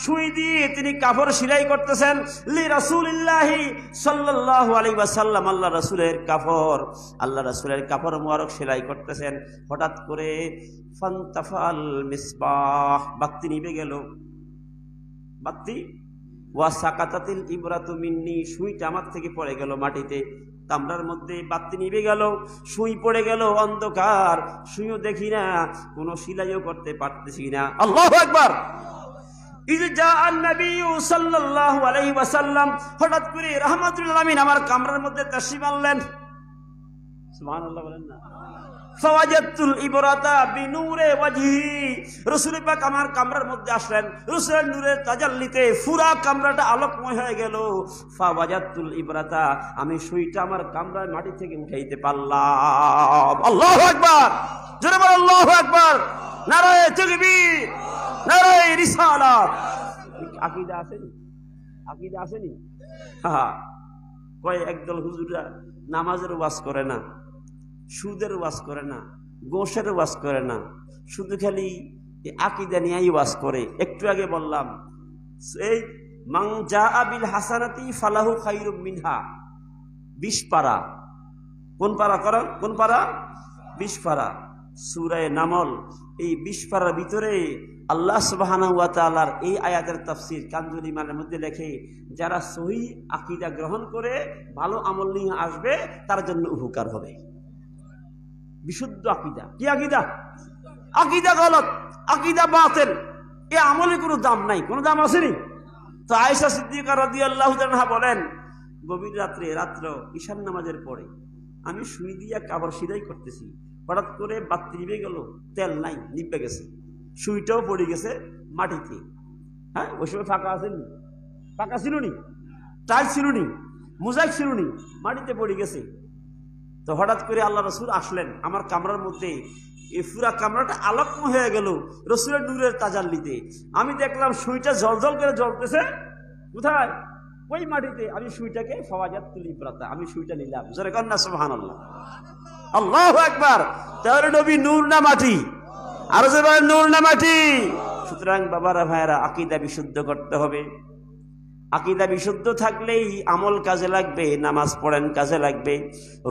সুই দিয়ে তিনি কাপড় সেলাই করতেছেন লি রাসূলিল্লাহি সাল্লাল্লাহু আলাইহি ওয়াসাল্লাম, আল্লাহ রাসূলের কাপড় মুবারক সেলাই করতেছেন। হঠাৎ করে ফান্তাফাল মিসবাহ, বাতি নিভে গেল, বাতি ওয়া সাকাতাতিল ইবরাতু মিন্নি, সুইটা আমার থেকে পড়ে গেল মাটিতে। কামরার মধ্যে বাতি নিভে গেল, সুই পড়ে গেল, অন্ধকার, সুইও দেখি না, কোনো সিলাইও করতে পারতেছি না। আল্লাহু আকবার। সাল্লাল্লাহু আলাইহি ওয়াসাল্লাম হঠাৎ করে রাহমাতুল আলামিন আমার কামরার মধ্যে তাশরিফ আনলেন। সুবহানাল্লাহ বলেন না। ফাওয়াজাতুল ইবরাতা বিনূরে ওয়াজহি, রাসূল পাক আমার কামরার মধ্যে আসলেন, রাসূলের নূরের তাজাল্লিতে পুরা কামরাটা আলোকময় হয়ে গেল। ফাওয়াজাতুল ইবরাতা, আমি সুইটা আমার কামরার মাটি থেকে উঠাইতে পারলাম। আল্লাহু আকবার, জোরে বল আল্লাহু আকবার, নারায়ে তাকবীর, নারায়ে রিসালাত। আকীদা আসেনি, আকীদা আসেনি। হ্যাঁ, কয় একদল হুজুররা নামাজের ওয়াজ করে না, সুদের ওয়াজ করে না, গোশের ওয়াজ করে না, শুধু খালি আকীদা নিয়েই ওয়াজ করে। একটু আগে বললাম এই মান জাআ বিল হাসানাতি ফালাহু খায়রুম মিনহা, 20 পারা। কোন পারা করেন? কোন পারা? 20 পারা সূরা নামল। এই 20 পারার ভিতরে আল্লাহ সুবহানাহু ওয়া তাআলার এই আয়াতের তাফসীর কানজুল ইমানের মধ্যে লেখে, যারা সহিহ আকীদা গ্রহণ করে ভালো আমল নিয়ে আসবে তার জন্য উপকার হবে। বিশুদ্ধ আকীদা। কি আকীদা? আকীদা গলত, আকীদা বাতিল, এই আমলে কোনো দাম নাই। কোনো দাম আসেনি। তো আয়েশা সিদ্দিকা রাদিয়াল্লাহু তাআলা বলেন, গভীর রাত্র ঈশার নামাজের পরে আমি সুই দিয়া কাপড় সেলাই করতেছি, হঠাৎ করে বাতি নিভে গেল, তেল নাই, নিভে গেছে, সুইটাও পড়ে গেছে মাটিতে। হ্যাঁ, ওই সময় ফাঁকা আসেনি, ফাঁকা ছিল নি, টাইল ছিল নি, মোজাইক ছিল নি, মাটিতে পড়ে গেছে। তো হঠাৎ করে আল্লাহ রাসূল আসলেন আমার কামরার মধ্যে, এই পুরা কামরাটা আলোকময় হয়ে গেল রাসূলের নূরের তাজাল্লিতে। আমি দেখলাম সুইটা জ্বলজ্বল করে জ্বলতেছে। কোথায়? ওই মাটিতে। আমি সুইটাকে ফাওয়াজাতুল ইবরাতা, আমি সুইটা নিলাম। জোরে কর না সুবহানাল্লাহ। আল্লাহু আকবার। তাহলে নবী নূর না মাটি? আরো জোরে বলেন নূর না মাটি? সুতরাং বাবারা ভাইরা, আকীদা বিশুদ্ধ করতে হবে। আকীদা বিশুদ্ধ থাকলেই আমল কাজে লাগবে। নামাজ পড়েন কাজে লাগবে,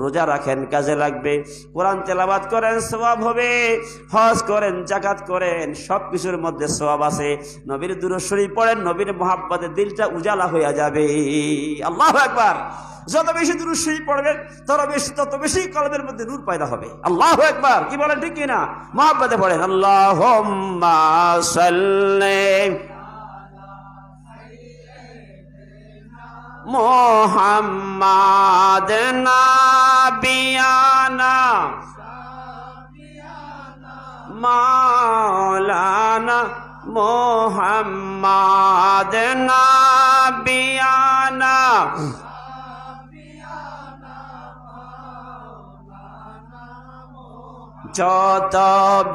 রোজা রাখেন কাজে লাগবে, কোরআন তেলাওয়াত করেন সওয়াব হবে, হজ করেন, যাকাত করেন, সব কিছুর মধ্যে সওয়াব আছে। নবীর দুরূদ শরীফ পড়েন, নবীর মুহাব্বতে দিলটা উজালা হয়ে যাবে। আল্লাহু আকবার। যত বেশি দুরূদ শরীফ পড়বেন তত বেশি কলবের মধ্যে নূর পয়দা হবে। আল্লাহু আকবার। কি বলেন ঠিক কিনা? মুহাব্বতে পড়েন আল্লাহুম্মা সাল্লি মুহাম্মাদ নাবিয়ানা মাওলানা মুহাম্মাদ নাবিয়ানা যত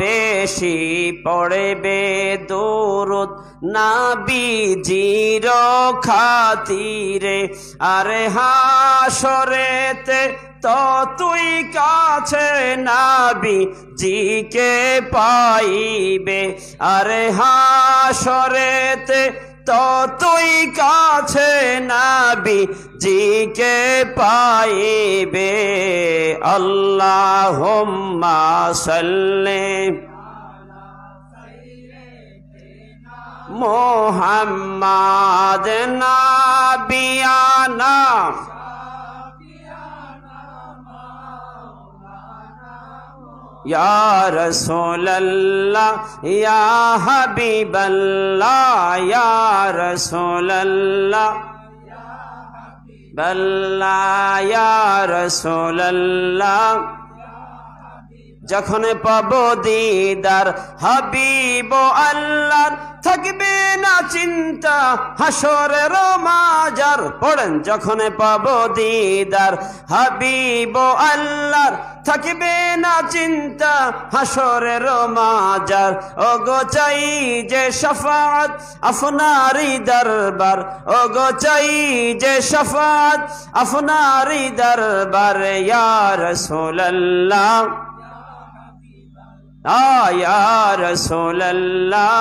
বেশি পড়বে দরুদ নবীজির খাতিরে, আরে হাসরেতে ততই কাছে নবীজিকে পাইবে, আরে হাসরেতে ততই কাছে নবীজিকে পাইবে। আল্লাহুম্মা সাল্লি মুহাম্মাদ নাবিয়ানা ইয়া রাসূলুল্লাহ ইয়া হাবিবাল্লাহ ইয়া রাসূলুল্লাহ বাল্লাহ ইয়া রাসূলুল্লাহ। যখন পাবো দিদার হাবিব আল্লাহর, থাকবে না চিন্তা হাসরের মাজার। পড়েন, যখন পাবো দিদার হাবিব আল্লাহর, থাকবে না চিন্তা হাসরের মাজার। ও গো চাই যে শাফাআত আপনারই দরবার, ও গো চাই যে শাফাআত আপনারই দরবার। ইয়া রাসূলুল্লাহ লা ইয়া রাসূলুল্লাহ,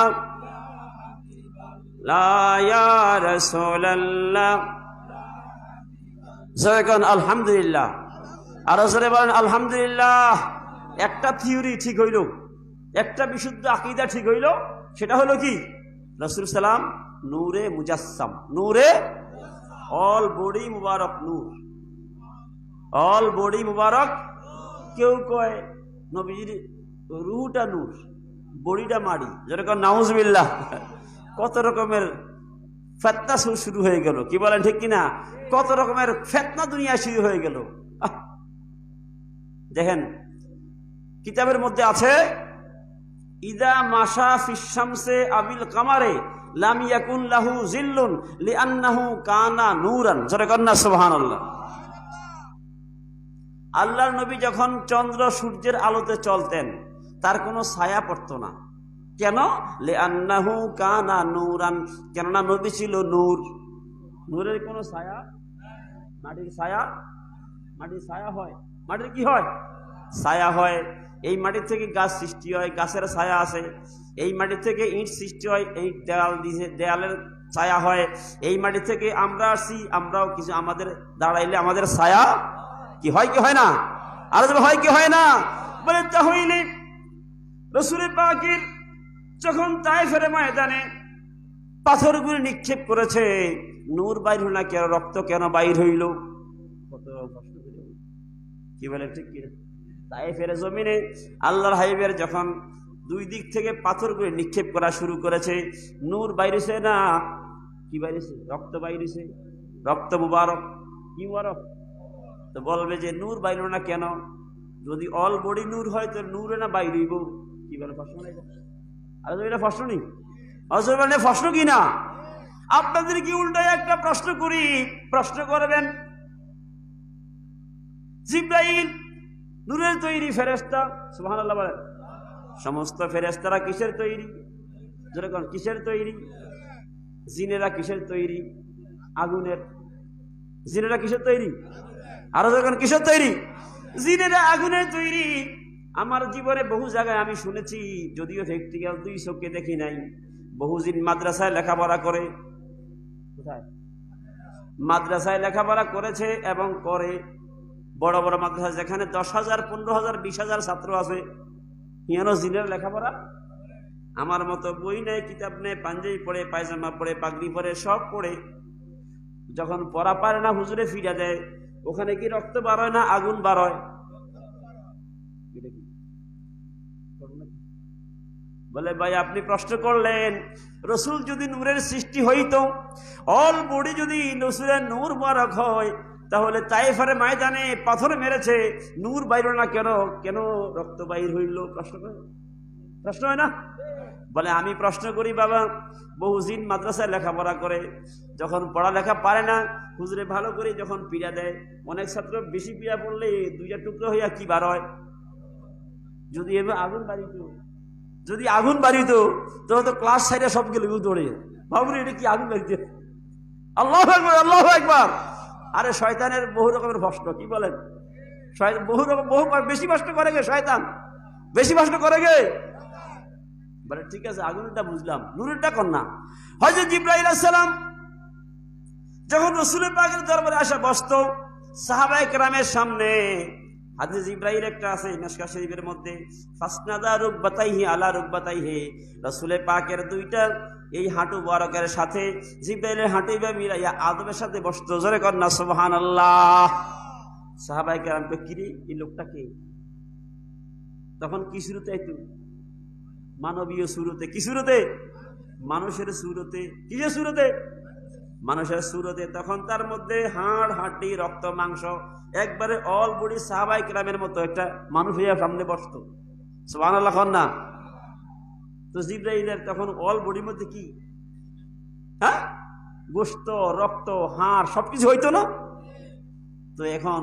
লা ইয়া রাসূলুল্লাহ। যখন আলহামদুলিল্লাহ, আরো জোরে বলেন আলহামদুলিল্লাহ। একটা থিওরি ঠিক হইল, একটা বিশুদ্ধ আকীদা ঠিক হইল। সেটা হলো কি? রাসূল সাল্লাম নূরে মুজাসসাম, নূরে অল বডি মুবারক নূর, অল বডি মুবারক। কেউ কয় নবীজির রূহটা নূর, বডিটা মাড়ি, যেরকম নাউজুবিল্লাহ। কত রকমের ফেতনা শুরু হয়ে গেল, কি বলেন ঠিক কিনা? কত রকমের ফেতনা দুনিয়া শুরু হয়ে গেল। দেখেন কিতাবের মধ্যে আছে, ইদা মাশা ফিশ শামসে আবিল কামারে লাম ইয়াকুন লাহু জিল্লুন লিআন্নাহু কানা নূরান। জোরে কন্না সুবহানাল্লাহ। আল্লাহর নবী যখন চন্দ্র সূর্যের আলোতে চলতেন তার কোনো ছায়া পড়তো না। কেন? লিআন্নাহু কানা নূরান, কেননা নবী ছিল নূর। নূরের কোনো ছায়া, মাটির ছায়া, মাটির ছায়া হয়, মাটির কি হয়? ছায়া হয়। এই মাটি থেকে গাছ সৃষ্টি হয়, গাছের ছায়া আছে। এই মাটি থেকে ইট সৃষ্টি হয়, এই দেয়াল দিয়ে দেয়ালের ছায়া হয়। এই মাটি থেকে আমরা আসি, আমরাও কিছু আমাদের দাঁড়াইলে আমাদের ছায়া কি হয় কি হয় না? আর হয় কি হয় না? বলে তাহলে রাসূল পাকের যখন তায়েফের ময়দানে পাথরগুলো নিক্ষেপ করেছে, নূর বাইর হইল না কেন? রক্ত কেন বাইর হইল? কত কষ্ট করে, কি বলে ঠিক কি? তায়েফের জমিনে আল্লাহর হাবিবের যখন দুই দিক থেকে পাথরগুলো নিক্ষেপ করা শুরু করেছে, নূর বাইরেছে না কি বাইরেছে? রক্ত বাইরেছে, রক্ত মুবারক। কি মুবারক? তো বলবে যে নূর বাইর না কেন? যদি অল বডি নূর হয় তো নূরে না বাইর হইব? কি বলে প্রশ্ন নাই? আর এটা প্রশ্ন নেই, অজরে প্রশ্ন কি না? আপনাদের কি উল্টায় একটা প্রশ্ন করি, প্রশ্ন করবেন। জিবরাইল নূরের তৈরি ফেরেশতা, সুবহানাল্লাহ বলেন। সমস্ত ফেরেশতারা কিসের তৈরি? যেরকম কিসের তৈরি? জিনেরা কিসের তৈরি? আগুনের। জিনেরা কিসের তৈরি? আরো যখন কিসের তৈরি? জিনেরা আগুনের তৈরি। আমার জীবনে বহু জায়গায় আমি শুনেছি, যদিও প্র্যাকটিক্যাল দুই চোখে দেখি নাই, বহু জিন মাদ্রাসায় লেখাপড়া করে। কোথায়? মাদ্রাসায় লেখাপড়া করেছে এবং করে। বড় বড় মাদ্রাসা যেখানে 10,000, 15,000, 20,000 ছাত্র আছে, হিয়ানো জিনের লেখাপড়া। আমার মতো বই নেই, কিতাব নেই, পাঞ্জাবি পড়ে, পায়জামা পড়ে, পাগড়ি পরে, সব পড়ে। যখন পড়া পারে না হুজুরে ফিরা দেয়। ওখানে কি রক্ত বার হয় না আগুন বার হয়? বলে ভাই আপনি প্রশ্ন করলেন, রসুল যদি নূরের সৃষ্টি হইতো, অল বডি যদি রসুলের নূর মুবারক হয়, তাহলে তায়েফের ময়দানে পাথর মেরেছে, নূর বাইর না কেন? কেন রক্ত বাইর হইল? প্রশ্ন হয় না? বলে আমি প্রশ্ন করি বাবা, বহু জিন মাদ্রাসায় লেখাপড়া করে, যখন পড়ালেখা পারে না হুজুরে ভালো করে যখন পীড়া দেয়, অনেক ছাত্র বেশি পীড়া পড়লে দুইটা টুকরো হইয়া কি বার হয়? যদি এবার আগুন বাড়িত, যদি আগুন বাড়িত তখন তো ক্লাস সাইডে সব গেলে দৌড়ে বাবুরে এটা কি আগুন বাড়িতে। আল্লাহু আকবার, আল্লাহু আকবার। আরে শয়তানের বহু রকমের প্রশ্ন, কি বলেন? বহু রকম, বহু বেশি প্রশ্ন করে গে শয়তান, বেশি প্রশ্ন করে গে। বলে ঠিক আছে, আগুনটা বুঝলাম, নূরেরটা কর না। হযরত জিবরাইল আলাইহিস সালাম যখন রাসূল পাকের দরবারে আসা বসতো সাহাবায়ে কেরামের সামনে, হাদিস জিবরাইল একটা আছে মিশকাত শরীফের মধ্যে, ফাসনাদা রুকবাতাইহি আলা রুকবাতাইহি, রাসূল পাকের দুইটা এই হাঁটু বরকের সাথে জিবরাইলের হাঁটুইবা মিলাইয়া আদমের সাথে বসতো। জোরে কর না সুবহানাল্লাহ। সাহাবায়ে কেরাম কই কি রে এই লোকটা কে? তখন কি শুরুতে আইতো? মানবীয় সুরতে। কি সুরতে? মানুষের সুরতে। কিসের সুরতে? মানুষের সুরতে। তখন তার মধ্যে হাড় হাড্ডি রক্ত মাংস একবারে অল বডি সাহাবায়ে কেরামের মতো একটা মানুষ হইয়া সামনে বসতো। সুবহানাল্লাহ না? তো জিবরাইলের তখন অল বডির মধ্যে কি, হ্যাঁ, গোশত রক্ত হাড় সবকিছু হইতো না? তো এখন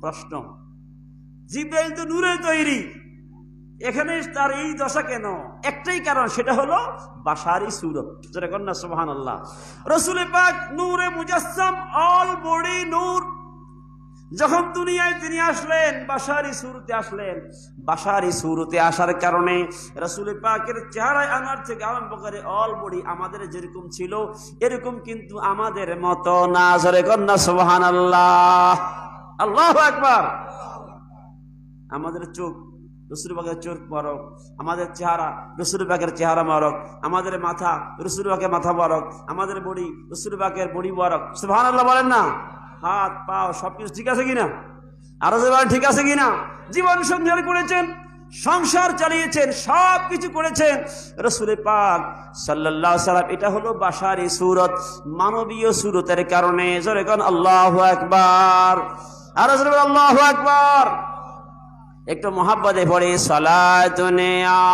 প্রশ্ন, জিবরাইল তো নূরের তৈরি, এখানে তার এই দশা কেন? একটাই কারণ, সেটা হলো বাশারি সূরত। যেটা কন্যা সুবহানাল্লাহ। রাসূল পাক নূরে মুজাসসাম, অল বডি নূর। যখন দুনিয়ায় তিনি আসলেন বাশারি সুরতে আসলেন। বাশারি সুরতে আসার কারণে রাসূল পাকের চেহারায় আনার থেকে আরম্ভ করে অল বডি আমাদের যেরকম ছিল এরকম কিন্তু আমাদের মতো না। জোরে কন্যা সুবহানাল্লাহ, আল্লাহু আকবার। আমাদের চোখ রাসূল পাকের চোখ মোবারক, আমাদের চেহারা রাসূল পাকের চেহারা মোবারক, আমাদের মাথা রাসূল পাকের মাথা মোবারক, আমাদের বডি রাসূল পাকের বডি মোবারক। সুবহানাল্লাহ বলেন না? হাত পা সবকিছু ঠিক আছে কিনা? আরো যে ঠিক আছে কিনা? জীবন সংসার করেছেন, সংসার চালিয়েছেন, সবকিছু করেছেন রাসূল পাক সাল্লাল্লাহু আলাইহি ওয়াসাল্লাম। এটা হলো বাশারি সুরত, মানবীয় সুরতের কারণে। জোরে কোন আল্লাহু আকবার, আরো জোরে আল্লাহু আকবার। একটু মোহাব্বতে পড়ে সালাতুন ইয়া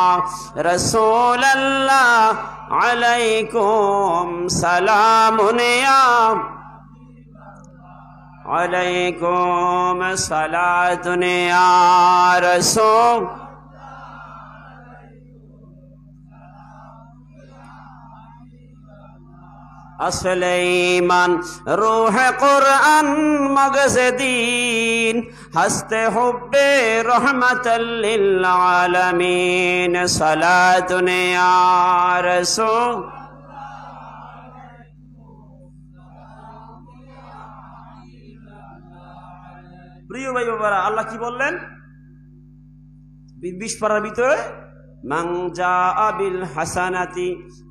রাসূলুল্লাহ আলাইকুম সালামুন ইয়া আলাইকুম সালাতুন ইয়া রাসূল। আসলে ঈমান রূহ কুরআন মগজ দীন হস্তে হুব্বে রহমাতাল লিল আলামিন সালাতুন ইয়া রাসূল। প্রিয় ভাই বাবারা, আল্লাহ কি বললেন 20 পারার ভিতরে? মান জাআ বিল হাসানাতি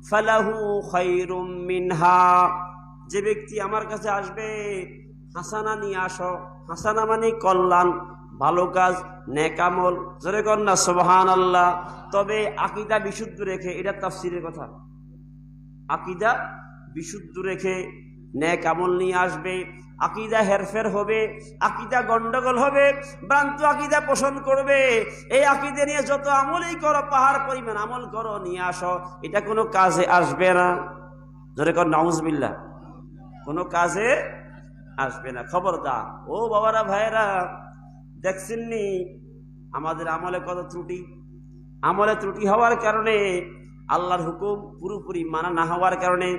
ফালাহু খায়রুম মিনহা। যে ব্যক্তি আমার কাছে আসবে, হাসানা নিয়ে আসো। হাসানা মানে কল্যাণ, ভালো কাজ, নেক আমল। জোরে কর না সুবহানাল্লাহ। তবে আকীদা বিশুদ্ধ রেখে, এটা তাফসীরের কথা। আকীদা বিশুদ্ধ রেখে নেক আমল নিয়ে আসবে। আকীদা হেরফের হবে, আকীদা গন্ডগোল হবে, ভ্রান্ত আকীদা পোষণ করবে। এই আকীদা নিয়ে যত আমলই করো, পাহাড় পরিমাণ আমল করো, নিয়ে আসো, এটা কোনো কাজে আসবে না। জোরে কর নাউজুবিল্লাহ, কোনো কাজে আসবে না। খবরদার ও বাবারা, ভাইয়েরা, দেখছেননি আমাদের আমলে কত ত্রুটি। আমলে ত্রুটি হওয়ার কারণে, আল্লাহর হুকুম পুরোপুরি মানা না হওয়ার কারণে,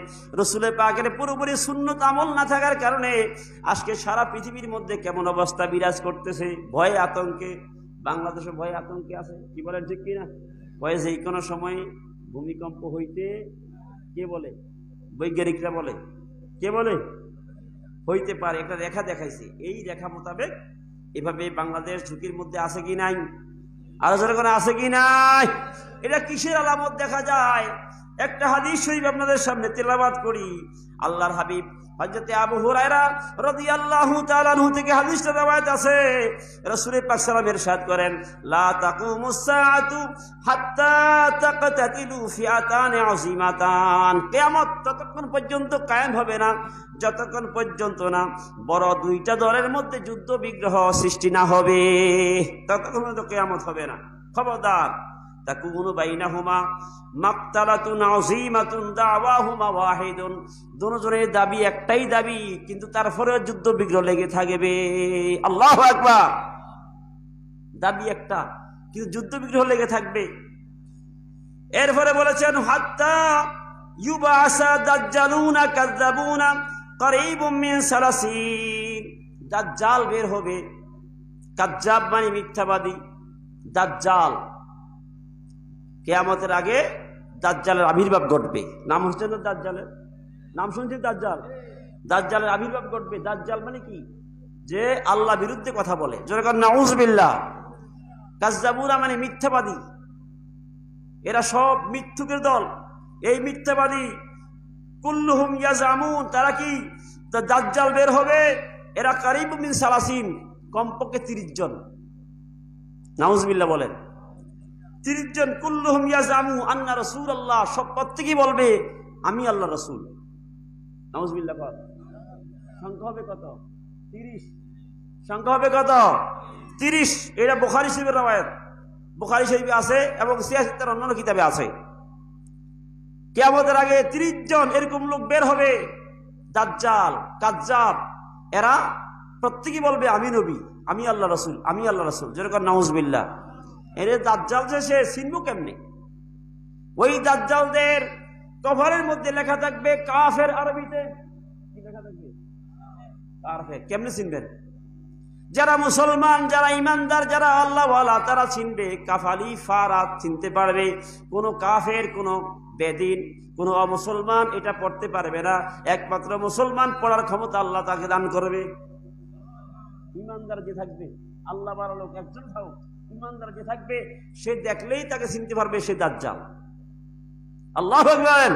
রাসূল পাকের পুরোপুরি সুন্নত আমল না থাকার কারণে আজকে সারা পৃথিবীর মধ্যে কেমন অবস্থা বিরাজ করতেছে। ভয়ে আতঙ্কে, বাংলাদেশে ভয়ে আতঙ্কে আছে। কি বলেন ঠিক কিনা? ভয়ে যে কোনো সময় ভূমিকম্প হইতে, কে বলে? বৈজ্ঞানিকরা বলে। কে বলে? হইতে পারে। একটা রেখা দেখাইছে, এই রেখা মোতাবেক এভাবে বাংলাদেশ ঝুঁকির মধ্যে আছে কি নাই? আলোচনা করে আছে কি নাই? এটা কিসের আলামত দেখা যায়? একটা হাদিস শরীফ আপনাদের সামনে তেলাওয়াত করি। আল্লাহর হাবিব হযরত আবু হুরায়রা রাদিয়াল্লাহু তাআলা আনহু থেকে হাদিসটা রওয়ায়াত আছে। রাসূল পাক সাল্লাল্লাহু আলাইহি ওয়াসাল্লাম ইরশাদ করেন, লা তাকুমুস সাআতু হাত্তা তাকতাতিলু ফিআতান আযীমাতান। কিয়ামত ততক্ষণ পর্যন্ত কায়েম হবে না যতক্ষণ পর্যন্ত না বড় দুইটা দলের মধ্যে যুদ্ধ বিগ্রহ সৃষ্টি না হবে, ততক্ষণ পর্যন্ত কিয়ামত হবে না। খবরদার, তাকুনু বাইনাহুমা মাকতালাতুন আযীমাতুন দাওয়াহুমা ওয়াহিদুন। দুজনের দাবি একটাই দাবি, কিন্তু তারপরেও যুদ্ধ বিগ্রহ লেগে থাকবে। আল্লাহু আকবার। দাবি একটা, কিন্তু যুদ্ধ বিগ্রহ লেগে থাকবে। এরপরে বলেছেন, হাত্তা ইউবাসা দাজ্জালুনা কাযাবুনা করিবুম মিন সালাসিন। দাজ্জাল বের হবে। কাজ্জাব মানে মিথ্যাবাদী, দাজ্জাল। কিয়ামতের আগে দাজ্জালের আবির্ভাব ঘটবে। নাম হচ্ছে না দাজ্জালের? নাম শুনছেন দাজ্জাল? দাজ্জালের আবির্ভাব ঘটবে। দাজ্জাল মানে কি? যে আল্লাহ বিরুদ্ধে কথা বলে। জোরে কর নাউজুবিল্লাহ। কাজ্জাবুনা মানে মিথ্যাবাদী। এরা সব মিথ্যুকের দল। এই মিথ্যাবাদী কুল্লুহুম ইয়াজামুন, তারা কি? দাজ্জাল বের হবে, এরা কারিবুম মিন সালাসিন, কমপক্ষে 30 জন। নাউজুবিল্লাহ বলেন। 30 জন। কুল্লুহুম ইয়াজামু আন্না রাসূলুল্লাহ, সব প্রত্যেকেই বলবে আমি আল্লাহ রাসূল। নাউজুবিল্লাহ। সংখ্যা হবে কত? 30। সংখ্যা হবে কত? 30। এটা বুখারী শরীফের রওয়ায়াত। বুখারী শরীফে আছে এবং সিয়াসতের অন্যান্য কিতাবে আছে। কিয়ামতের আগে 30 জন এরকম লোক বের হবে, দাজ্জাল, কাজ্জাব। এরা প্রত্যেকেই বলবে আমি নবী, আমি আল্লাহ রাসূল, আমি আল্লাহ রাসূল। যেরকম নাউজুবিল্লাহ। এর দাজ্জাল যে সে চিনব কেমনে? ওই দাজ্জালদের কভারের মধ্যে লেখা থাকবে কাফের। আরবিতে কি লেখা থাকবে? কাফের। কেমনে চিনবেন? যারা মুসলমান, যারা ইমানদার, যারা আল্লাহওয়ালা, তারা চিনবে। কাফালি ফারাত চিনতে পারবে। কোনো কাফের, কোনো বেদিন, কোনো অমুসলমান এটা পড়তে পারবে না। একমাত্র মুসলমান পড়ার ক্ষমতা আল্লাহ তাকে দান করবে। ইমানদার যে থাকবে, আল্লাহ বাড়া লোক একজন থাকুক, ইমানদার যে থাকবে সে দেখলেই তাকে চিনতে পারবে সে দাজ্জাল। আল্লাহু আকবার।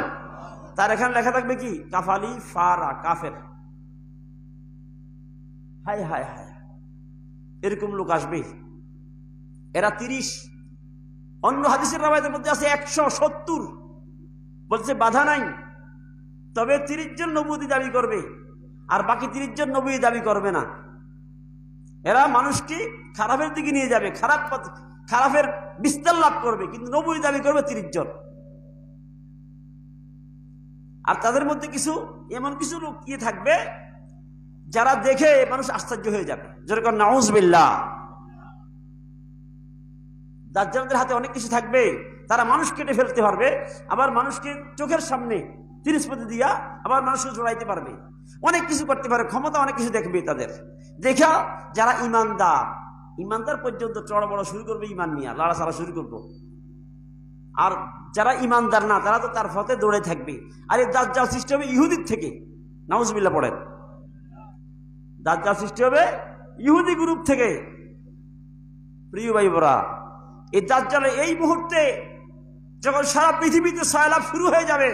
তার এখানে লেখা থাকবে কি? কাফালি ফারা, কাফের। হায় হায় হায়, এরকম লোক আসবে। এরা 30, অন্য হাদিসের রাওয়ায়াতের মধ্যে আছে 170, বলছে বাধা নাই। তবে 30 জন নবুয়তি দাবি করবে আর বাকি 30 জন নবুয়তি দাবি করবে না। এরা মানুষকে খারাপের দিকে নিয়ে যাবে, খারাপের বিস্তার লাভ করবে, কিন্তু নবুয়তি দাবি করবে 30 জন। আর তাদের মধ্যে এমন কিছু লোক থাকবে যারা দেখে মানুষ আশ্চর্য হয়ে যাবে। যেরকম নাউজুবিল্লাহ। দাজ্জালদের হাতে অনেক কিছু থাকবে, তারা মানুষ কেটে ফেলতে পারবে, আবার মানুষকে চোখের সামনে তিরস্পতি দিয়া আবার মানুষকে জড়াইতে পারবে, অনেক কিছু করতে পারে, ক্ষমতা অনেক কিছু দেখবে। তাদের দেখা যারা ইমানদার পর্যন্ত চড় বড় শুরু করবে, ইমান নিয়ে লাড়াছাড়া শুরু করবো। আর যারা ইমানদার না, তারা তো তার পথে দৌড়ে থাকবে। আর এই দাজ্জাল সৃষ্টি হবে ইহুদির থেকে। নাউজুবিল্লাহ পড়েন। দাজ্জাল সৃষ্টি হবে ইহুদি গ্রুপ থেকে। প্রিয় ভাই বোরা, এই দাজ্জালের এই মুহূর্তে যখন সারা পৃথিবীতে সয়লাব শুরু হয়ে যাবে,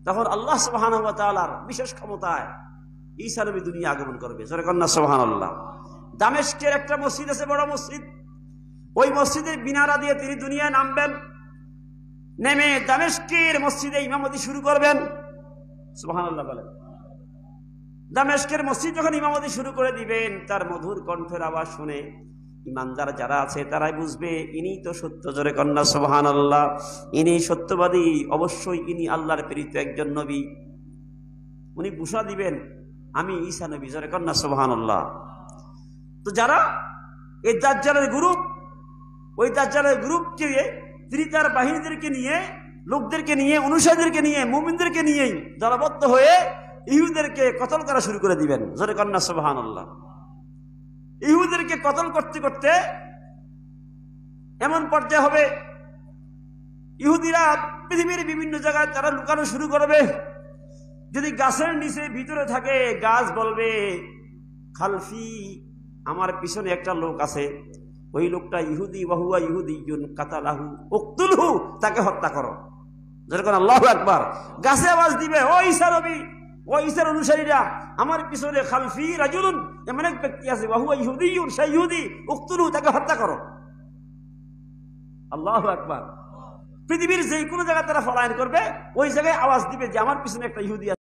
তখন আল্লাহ সুবহানাহু ওয়া তাআলার বিশেষ ক্ষমতায় ঈসা নবী দুনিয়া আগমন করবে। জোরে কন্না সুবহানাল্লাহ। দামেস্কের একটা মসজিদ আছে, বড় মসজিদ। ওই মসজিদের মিনারা দিয়ে তিনি দুনিয়ায় নামবেন, নেমে দামেস্কের মসজিদে ইমামতি শুরু করবেন। সুবহানাল্লাহ বলেন। দামেস্কের মসজিদ যখন ইমামতি শুরু করে দিবেন, তার মধুর কণ্ঠের আওয়াজ শুনে ইমানদার যারা আছে তারাই বুঝবে ইনি তো সত্য। জোরে কন্না সুবহানাল্লাহ। ইনি সত্যবাদী, অবশ্যই ইনি আল্লাহর প্রেরিত একজন নবী। উনি ঘোষণা দিবেন আমি ঈসা নবী। জোরে কন্না সুবহানাল্লাহ। তো যারা এই দাজ্জালের গ্রুপ, ওই দাজ্জালের গ্রুপকে তিনি তার বাহিনীদেরকে নিয়ে, লোকদেরকে নিয়ে, অনুসারীদেরকে নিয়ে, মুমিনদেরকে নিয়েই দলবদ্ধ হয়ে ইহুদেরকে কতল করা শুরু করে দিবেন। জোরে কন্না সুবহানাল্লাহ। ইহুদেরকে কতল করতে করতে এমন পর্যায়ে হবে, ইহুদিরা পৃথিবীর বিভিন্ন জায়গায় তারা লুকানো শুরু করবে। যদি গাছের নিচে ভিতরে থাকে, গাছ বলবে খালফি, আমার পিছনে একটা লোক আছে, ওই লোকটা ইহুদি, ওয়াহুয়া ইহুদিয়ুন কাতালাহু উকতুলহু, তাকে হত্যা করো। যেরকম আল্লাহু আকবার। গাছে আওয়াজ দিবে, ও ঈসা নবী, ও ঈসার অনুসারীরা, আমার পিছনে খালফি রাজুলুন, এমন এক ব্যক্তি আছে, ওয়াহুয়া ইহুদিয়ুন, সে ইহুদি, উকতুলহু, তাকে হত্যা করো। আল্লাহু আকবার। পৃথিবীর যে কোনো জায়গায় তারা পলায়ন করবে, ওই জায়গায় আওয়াজ দিবে যে আমার পিছনে একটা ইহুদি